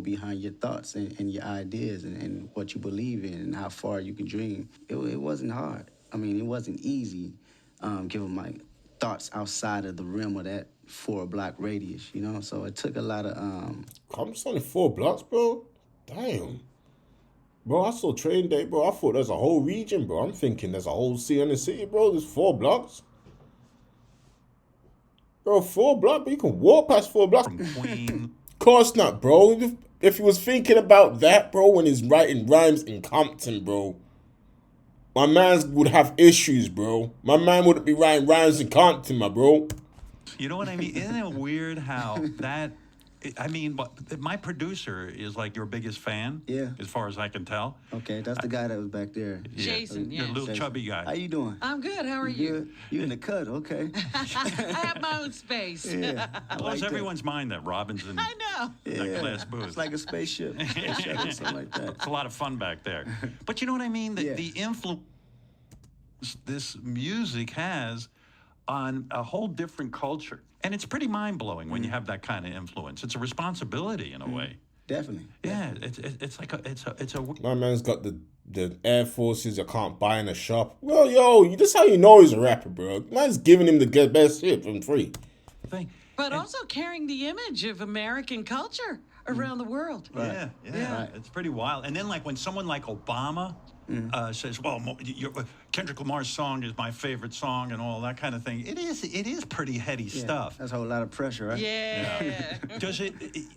behind your thoughts and your ideas and what you believe in and how far you can dream. It wasn't hard. I mean, it wasn't easy given my thoughts outside of the rim of that 4 block radius, you know? So it took a lot of... Compton's only 4 blocks, bro? Damn. Bro, I saw Train Day, bro. I thought there's a whole region, bro. I'm thinking there's a whole city in the city, bro. There's 4 blocks. Bro, 4 blocks, but you can walk past 4 blocks. From Queen. Of course not, bro. If he was thinking about that, bro, when he's writing rhymes in Compton, bro, my man would have issues, bro. My man wouldn't be writing rhymes in Compton, my bro. You know what I mean? Isn't it weird how that... I mean, my producer is like your biggest fan, Yeah. as far as I can tell. Okay, that's the guy that was back there. Jason, The little Jason. chubby How guy. you doing? I'm good. How are you? Good? You in the cut, okay. I have my own space. Yeah. I Blows like that. everyone's mind that Robin's in I know. that glass booth. It's like a spaceship. Spaceship or something like that. It's a lot of fun back there. But you know what I mean? Yeah. The influence this music has on a whole different culture. And it's pretty mind-blowing when you have that kind of influence. It's a responsibility in a way. Definitely. Yeah, it's like it's a My man's got the Air Forces you can't buy in a shop. Well, yo, this how you know he's a rapper, bro. Man's giving him the best shit for free. thing. But also carrying the image of American culture around the world. Yeah. Right. It's pretty wild. And then, like, when someone like Obama says, well, Kendrick Lamar's song is my favorite song and all that kind of thing, it is pretty heady stuff. That's a whole lot of pressure, right? Yeah. Does it,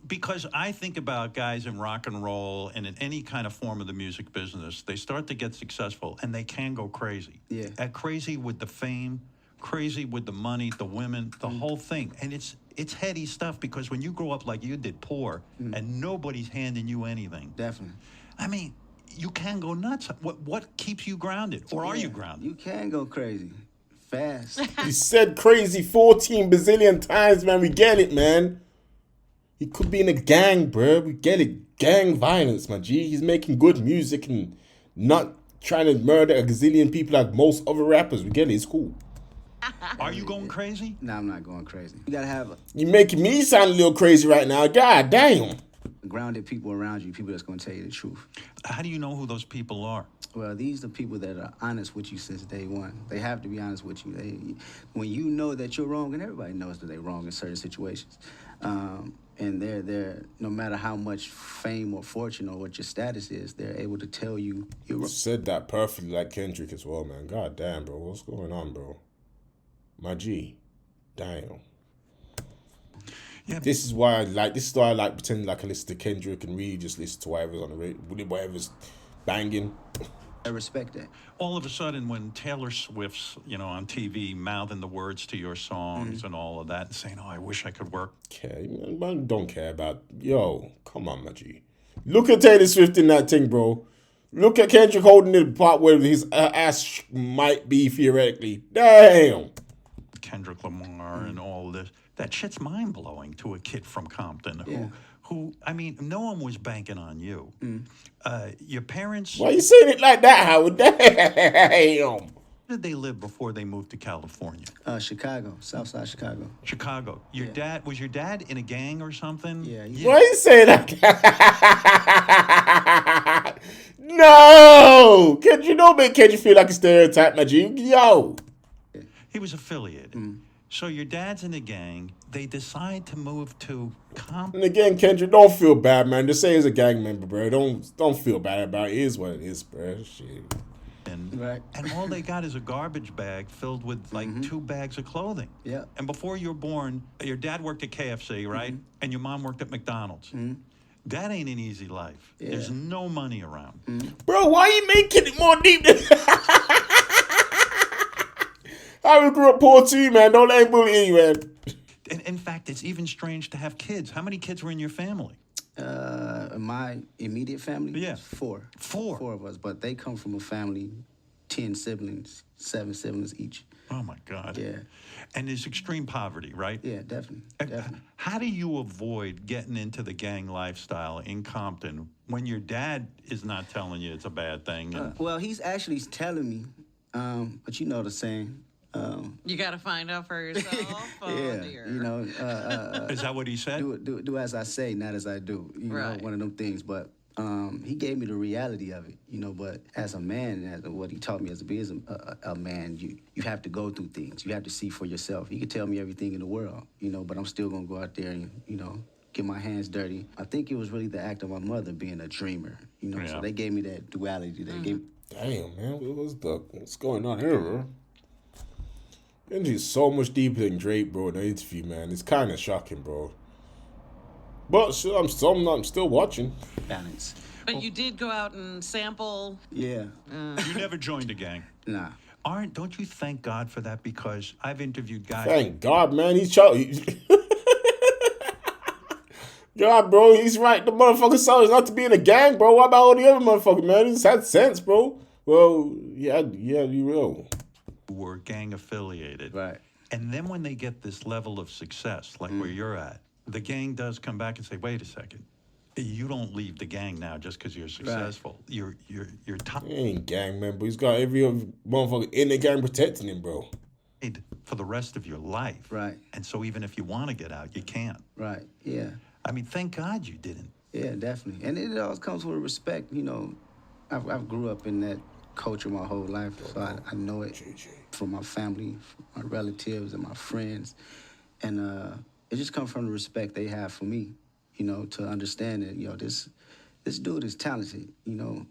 because I think about guys in rock and roll and in any kind of form of the music business, they start to get successful and they can go crazy. Yeah. Crazy with the fame, crazy with the money, the women, the whole thing. And it's heady stuff because when you grow up like you did, poor, and nobody's handing you anything. Definitely. I mean, you can go nuts. What keeps you grounded? Or are you grounded? You can go crazy. Fast. He said crazy 14 bazillion times, man. We get it, man. He could be in a gang, bro. We get it. Gang violence, my G. He's making good music and not trying to murder a gazillion people like most other rappers. We get it. It's cool. Are you going crazy? No, I'm not going crazy. You gotta have You're making me sound a little crazy right now. God damn. grounded people around you, people that's gonna tell you the truth. How do you know who those people are? Well, these are people that are honest with you since day one. They have to be honest with you. When you know that you're wrong, and everybody knows that they're wrong in certain situations, and they're no matter how much fame or fortune or what your status is, they're able to tell you you're wrong. Said that perfectly like Kendrick as well, man. God damn, bro. What's going on, bro? My G. Damn. Yeah. This is why I like pretending like I listen to Kendrick and really just listen to whatever's on the radio, whatever's banging. I respect that. All of a sudden, when Taylor Swift's, on TV mouthing the words to your songs and all of that and saying, oh, I wish I could work. Okay, man, don't care about. Yo, come on, my G. Look at Taylor Swift in that thing, bro. Look at Kendrick holding the part where his ass might be theoretically. Damn. Kendrick Lamar and all this. That shit's mind-blowing to a kid from Compton who I mean, no one was banking on you. Your parents... Why you saying it like that, Howard? Damn. Where did they live before they moved to California? Chicago, Southside Chicago. Chicago. Was your dad in a gang or something? Yeah. Why you saying that? No! Can't you feel like a stereotype, my G? Yo! He was affiliated. So your dad's in a gang. They decide to move to Compton. And again, Kendrick, don't feel bad, man. Just say he's a gang member, bro. Don't feel bad about it. It is what it is, bro. Shit. Right. And all they got is a garbage bag filled with like 2 bags of clothing. Yeah. And before you were born, your dad worked at KFC, right? And your mom worked at McDonald's. That ain't an easy life. Yeah. There's no money around. Bro, why are you making it more deep than I grew up poor too, man. Don't let him bully you, man. And in fact, it's even strange to have kids. How many kids were in your family? My immediate family? Yeah. 4. 4? 4 of us, but they come from a family, 10 siblings, 7 siblings each. Oh, my God. Yeah. And there's extreme poverty, right? Yeah, definitely. How do you avoid getting into the gang lifestyle in Compton when your dad is not telling you it's a bad thing? Well, he's actually telling me, but you know the saying, You got to find out for yourself. Oh, yeah, dear. you know, Is that what he said? do as I say, not as I do. You Right. know, one of them things. But he gave me the reality of it. You know, but as a man, as what he taught me as to be as a man, you have to go through things. You have to see for yourself. He could tell me everything in the world, you know, but I'm still gonna go out there and, you know, get my hands dirty. I think it was really the act of my mother being a dreamer. You know, Yeah. so they gave me that duality. They gave. Damn, man, what's going on here, bro? Kendrick's so much deeper than Drake, bro, in the interview, man. It's kind of shocking, bro. But still, I'm still watching. Balance. But you did go out and sample. Yeah. You never joined a gang. Nah. Don't you thank God for that? Because I've interviewed guys. Thank God, man. God, bro, he's right. The motherfucker saw us not to be in a gang, bro. What about all the other motherfuckers, man? He's had sense, bro. Well, yeah, you will. Who were gang affiliated. Right. And then when they get this level of success, like where you're at, the gang does come back and say, wait a second. You don't leave the gang now just because you're successful. You're tied He ain't gang member. He's got every other motherfucker in the gang protecting him, bro. for the rest of your life. Right. And so even if you want to get out, you can't. Right. Yeah. I mean, thank God you didn't. Yeah, definitely. And it always comes with respect. You know, I've grew up in that culture my whole life, so I know it from my family, from my relatives, and my friends. And it just comes from the respect they have for me, you know, to understand that, you know, this dude is talented, you know.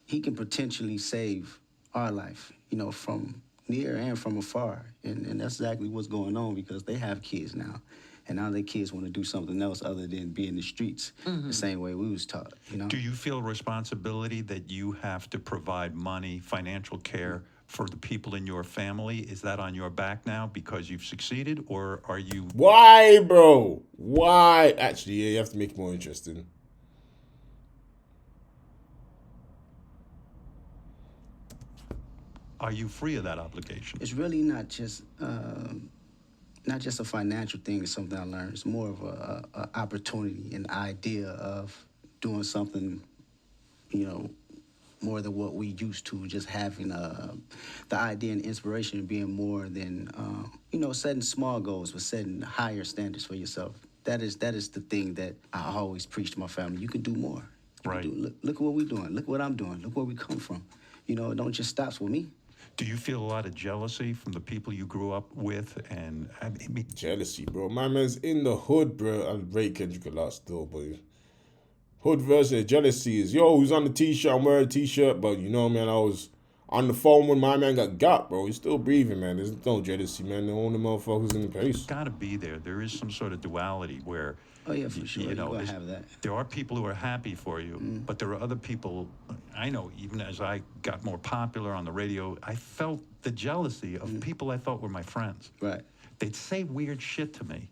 He can potentially save our life, you know, from near and from afar. And that's exactly what's going on, because they have kids now. And now their kids want to do something else other than be in the streets, the same way we was taught, you know? Do you feel responsibility that you have to provide money, financial care for the people in your family? Is that on your back now because you've succeeded, or are you... Why, bro? Why? Actually, yeah, you have to make it more interesting. Are you free of that obligation? It's really not just a financial thing. It's something I learned. It's more of a opportunity, an idea of doing something, you know, more than what we used to. Just having the idea and inspiration being more than you know, setting small goals, but setting higher standards for yourself. That is the thing that I always preach to my family. You can do more. You Right. can look at what we're doing. Look what I'm doing. Look where we come from. You know, it don't just stop with me. Do you feel a lot of jealousy from the people you grew up with? And I mean, Jealousy, bro. My man's in the hood, bro. I rate Kendrick a lot still, but hood versus jealousy is, yo, who's on the t-shirt? I'm wearing a t-shirt, but you know, man, I was on the phone when my man got, bro. He's still breathing, man. There's no jealousy, man. The only motherfuckers in the place. got to be there. There is some sort of duality where... Oh, yeah, for sure. You know, You're gonna there's- have that. there are people who are happy for you, but there are other people. I know, even as I got more popular on the radio, I felt the jealousy of people I thought were my friends. Right. They'd say weird shit to me.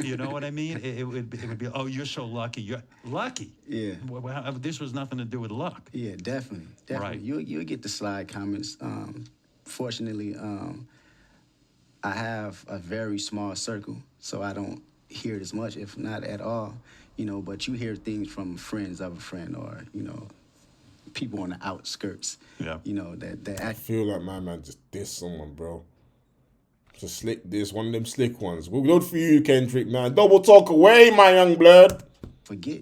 You know what I mean? It would be, oh, you're so lucky. You're lucky. Yeah. Well, this was nothing to do with luck. Yeah, definitely. Right. You'll get the slide comments. Fortunately, I have a very small circle, so I don't hear it as much, if not at all. You know, but you hear things from friends of a friend, or, you know, people on the outskirts. Yeah. You know, that I feel like my man just dissed someone, bro. Just slick this, one of them slick ones. Well, good for you, Kendrick, man. Double talk away, my young blood. forget.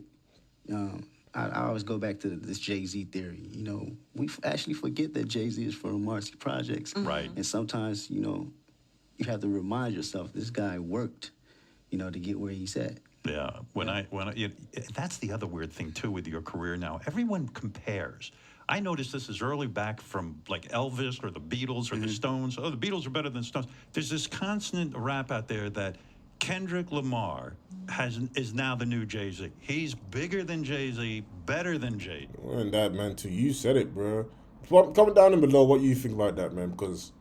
I always go back to this Jay-Z theory. You know, we actually forget that Jay-Z is from Marcy Projects. Right. And sometimes, you know, you have to remind yourself this guy worked, you know, to get where he's at. Yeah, that's the other weird thing too with your career now. Everyone compares. I noticed this as early back from like Elvis or the Beatles or the Stones. Oh, the Beatles are better than Stones. There's this constant rap out there that Kendrick Lamar is now the new Jay-Z. He's bigger than Jay-Z, better than Jay. And that, man, too. You said it, bro. Comment down below what you think about that, man, because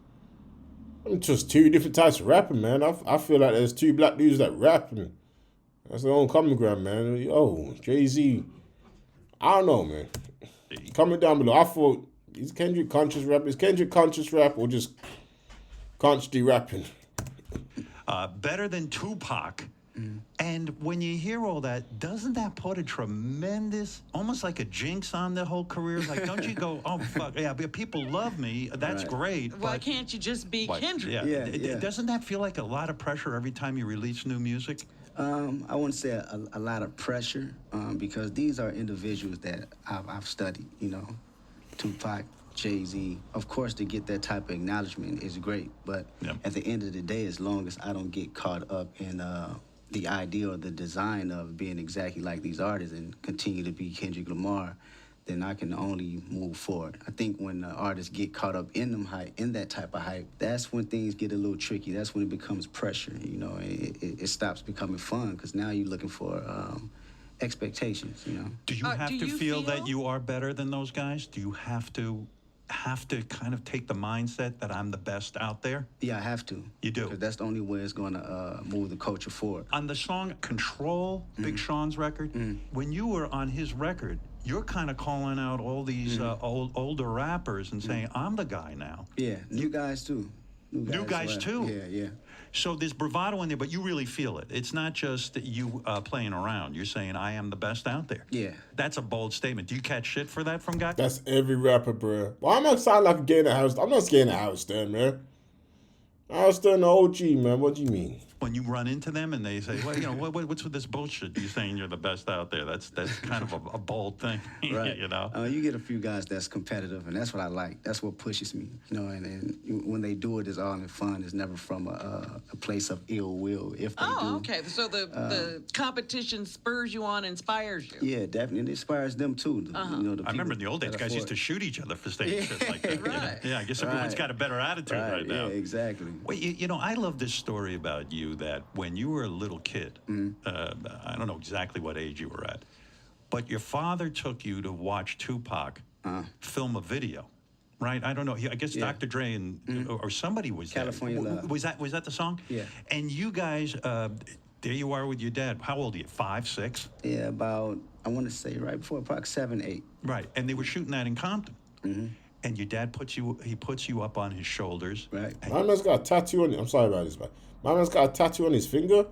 I'm just two different types of rapping, man. I feel like there's two black dudes that rap, and that's their own common ground, man. Yo, Jay-Z, I don't know, man. Comment down below. I thought, is Kendrick conscious rap? Is Kendrick conscious rap or just consciously rapping? Better than Tupac And when you hear all that, doesn't that put a tremendous, almost like a jinx on the whole career? Like, don't you go, oh, fuck, yeah, but people love me. That's Right. great. Why but can't you just be But, Kendrick? yeah. Yeah. Doesn't that feel like a lot of pressure every time you release new music? I wouldn't say a lot of pressure because these are individuals that I've studied, you know, Tupac, Jay-Z. Of course, to get that type of acknowledgement is great, but Yep. at the end of the day, as long as I don't get caught up in the idea or the design of being exactly like these artists and continue to be Kendrick Lamar, then I can only move forward. I think when artists get caught up in that type of hype, that's when things get a little tricky. That's when it becomes pressure. You know, it stops becoming fun because now you're looking for expectations. You know. Do you have to feel that you are better than those guys? Do you have to kind of take the mindset that I'm the best out there? Yeah, I have to. You do? Because that's the only way it's going to move the culture forward. On the song Control, Big Sean's record, when you were on his record, you're kind of calling out all these older rappers and saying, I'm the guy now. Yeah, new guys too. New guys too? Yeah. So there's bravado in there, but you really feel it. It's not just you playing around. You're saying, I am the best out there. Yeah. That's a bold statement. Do you catch shit for that from guys? That's every rapper, bro. Well, I'm not sound like I'm getting a house. I'm not scared of House Stern, man. House Stern, the OG, man. What do you mean? When you run into them and they say, well, you know, what's with this bullshit? You're saying you're the best out there. That's kind of a bold thing, Right. you know? You get a few guys that's competitive, and that's what I like. That's what pushes me, you know. And when they do it, it's all in fun. It's never from a place of ill will. If they do. Oh, okay. So the competition spurs you on, inspires you. Yeah, definitely. It inspires them too. You know, the I remember in people the old days, that guys are used to for shoot each other for saying shit like that. you know? Right. Yeah, I guess everyone's Right. got a better attitude right now. Yeah, exactly. Well, you know, I love this story about you that when you were a little kid, I don't know exactly what age you were at, but your father took you to watch Tupac film a video, right? I don't know. I guess Yeah. Dr. Dre or somebody was California there. Love. Was that the song? Yeah. And you guys, there you are with your dad. How old are you? 5, 6? Yeah, about, I want to say right before Park 7, 8. Right. And they were shooting that in Compton. And your dad puts you up on his shoulders. Right. My man's got a tattoo on. I'm sorry about this, man. My man's got a tattoo on his finger.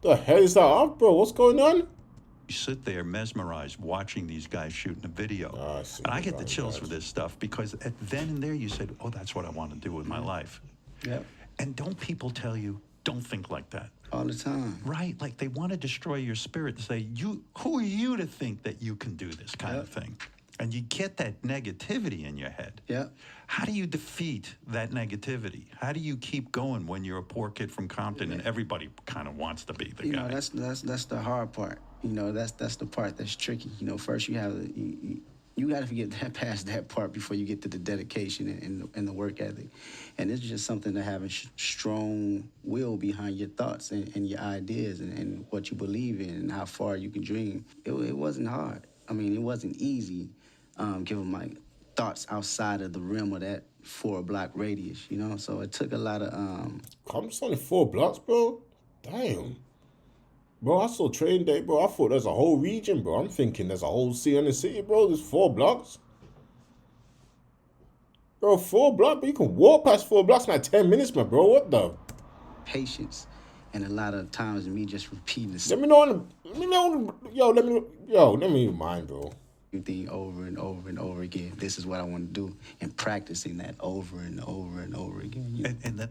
The hell is that off, bro? What's going on? You sit there mesmerized watching these guys shooting a video. I see. And I get the chills Right. for this stuff because then and there you said, oh, that's what I want to do with my life. Yep. And don't people tell you, don't think like that? All the time. Right? Like they want to destroy your spirit and say, who are you to think that you can do this kind of thing? And you get that negativity in your head. Yep. How do you defeat that negativity? How do you keep going when you're a poor kid from Compton and everybody kind of wants to be the You guy? know, that's the hard part. You know, that's the part that's tricky. You know, first you have you got to get that past that part before you get to the dedication and the work ethic. And it's just something to have a strong will behind your thoughts and your ideas and what you believe in and how far you can dream. It wasn't hard. I mean, it wasn't easy given my thoughts outside of the rim of that 4-block radius, you know? So it took a lot of... Compton's only 4 blocks, bro. Damn. Bro, I saw Trading Day, bro. I thought there's a whole region, bro. I'm thinking there's a whole city in the city, bro. There's 4 blocks. Bro, 4 blocks, but you can walk past 4 blocks in like 10 minutes, man, bro. What the? patience and a lot of times me just repeating the Let same me know. Let me remind, bro. thing over and over and over again. This is what I want to do, and practicing that over and over and over again. You know? And that